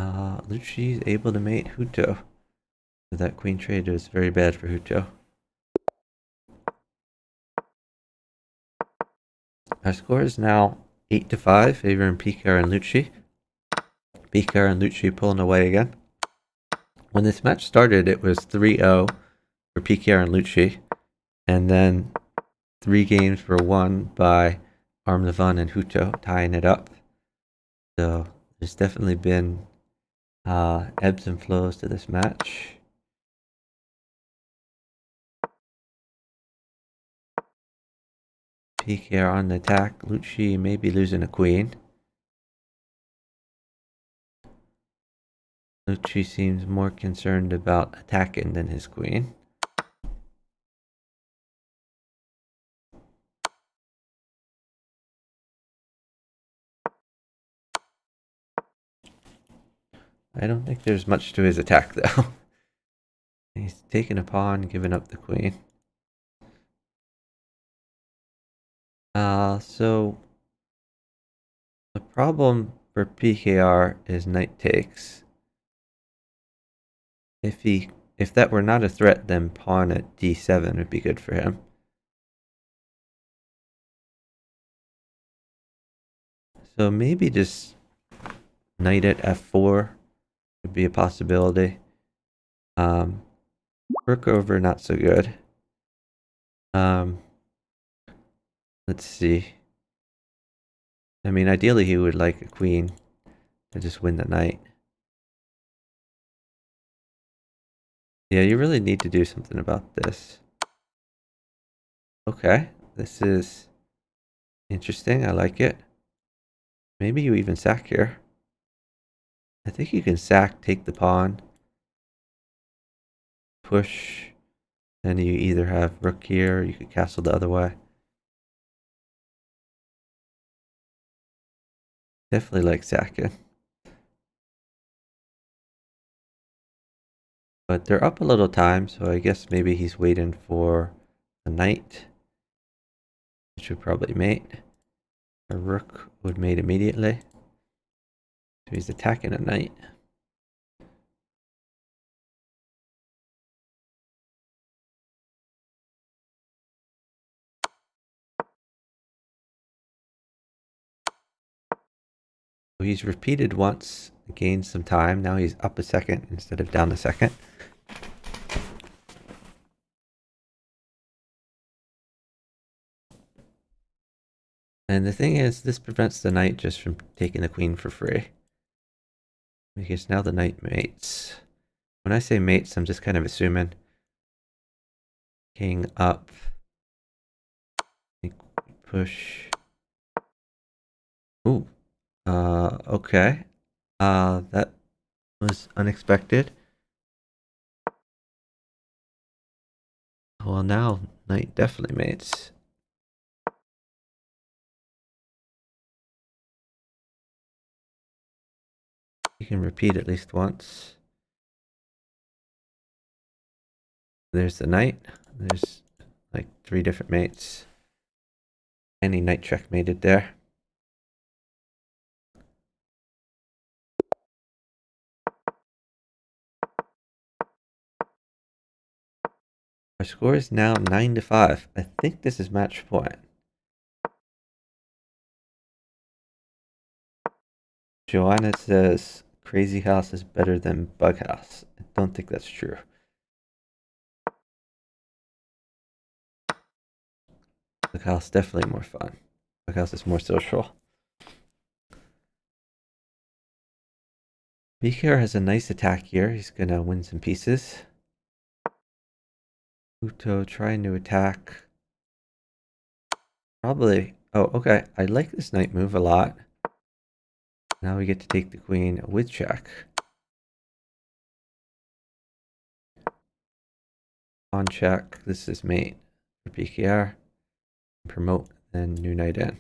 Llouci is able to mate hootto. That queen trade is very bad for hootto. Our score is now 8-5, favoring pkr and llouci. pkr and llouci pulling away again. When this match started, it was 3-0 for pkr and llouci, and then 3 games were won by ArmLevon and hootto, tying it up. So there's definitely been ebbs and flows to this match. pkr on the attack. Llouci may be losing a queen. Llouci seems more concerned about attacking than his queen. I don't think there's much to his attack, though. He's taking a pawn, giving up the queen. So the problem for PKR is knight takes. If that were not a threat, then pawn at d7 would be good for him. So maybe just knight at f4 would be a possibility. Rook over, not so good. Let's see. I mean, ideally he would like a queen to just win the knight. Yeah, you really need to do something about this. Okay, this is interesting. I like it. Maybe you even sack here. I think you can sack, take the pawn, push, then you either have rook here or you could castle the other way. Definitely like sacking. But they're up a little time, so I guess maybe he's waiting for a knight, which would probably mate. A rook would mate immediately. So he's attacking a knight. So he's repeated once, gained some time. Now he's up a second instead of down a second. And the thing is, this prevents the knight just from taking the queen for free. Because now the knight mates. When I say mates, I'm just kind of assuming king up, push. Ooh, okay. That was unexpected. Well, now knight definitely mates. You can repeat at least once. There's the knight. There's like 3 different mates. Any knight checkmated there. Our score is now 9-5. I think this is match point. Joanna says Crazy House is better than Bug House. I don't think that's true. Bug House definitely more fun. Bug House is more social. pkr has a nice attack here. He's gonna win some pieces. hootto trying to attack. Probably. Oh, okay. I like this knight move a lot. Now we get to take the queen with check. On check. This is mate for pkr. Promote, then new knight in.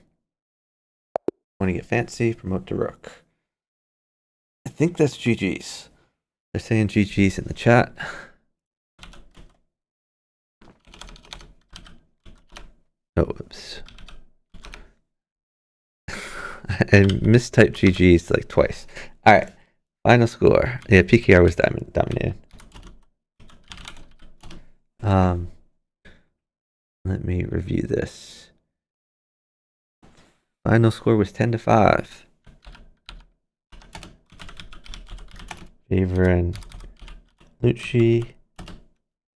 Want to get fancy? Promote to rook. I think that's GG's. They're saying GG's in the chat. Oh, oops. I mistyped GG's like twice. Alright. Final score. Yeah, pkr was dominated. Let me review this. Final score was 10-5. Favoring llouci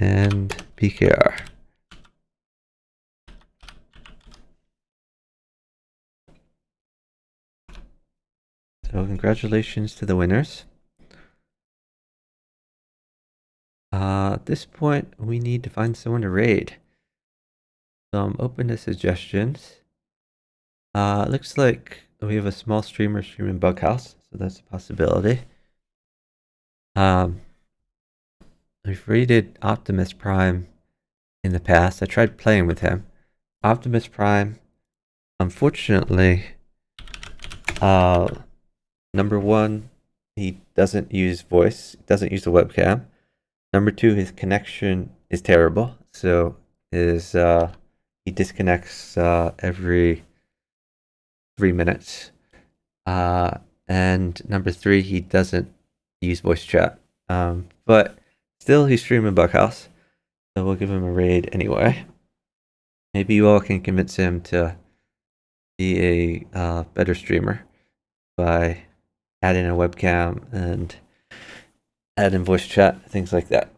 and pkr. So congratulations to the winners. At this point, we need to find someone to raid. So I'm open to suggestions. Looks like we have a small streamer streaming Bug House, so that's a possibility. We've raided Optimus Prime in the past. I tried playing with him. Optimus Prime, unfortunately, number 1, he doesn't use voice, doesn't use the webcam. Number 2, his connection is terrible, so he disconnects every 3 minutes. And number 3, he doesn't use voice chat. But still, he's streaming Bug House, so we'll give him a raid anyway. Maybe you all can convince him to be a better streamer by adding a webcam and adding voice chat, things like that.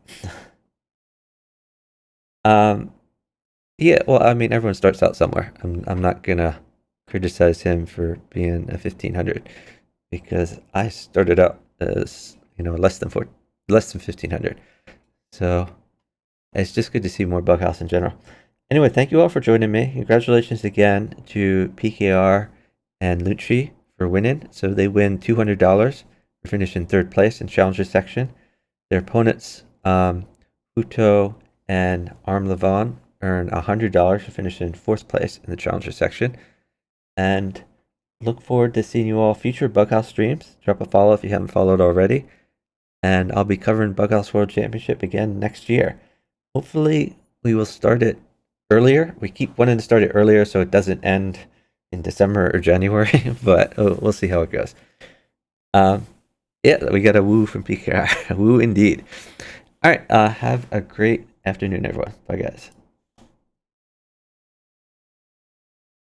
Yeah, well, I mean, everyone starts out somewhere. I'm not gonna criticize him for being a 1500 because I started out as, you know, less than 1500. So it's just good to see more Bug House in general. Anyway, thank you all for joining me. Congratulations again to pkr and llouci for winning. So they win $200 for finishing 3rd place in challenger section. Their opponents, hootto and ArmLevon, earn $100 for finishing 4th place in the challenger section. And look forward to seeing you all future Bug House streams. Drop a follow if you haven't followed already. and I'll be covering Bug House World Championship again next year. Hopefully, we will start it earlier. We keep wanting to start it earlier so it doesn't end in December or January, but we'll see how it goes. Yeah, we got a woo from PKR. Woo indeed. All right, have a great afternoon, everyone. Bye, guys.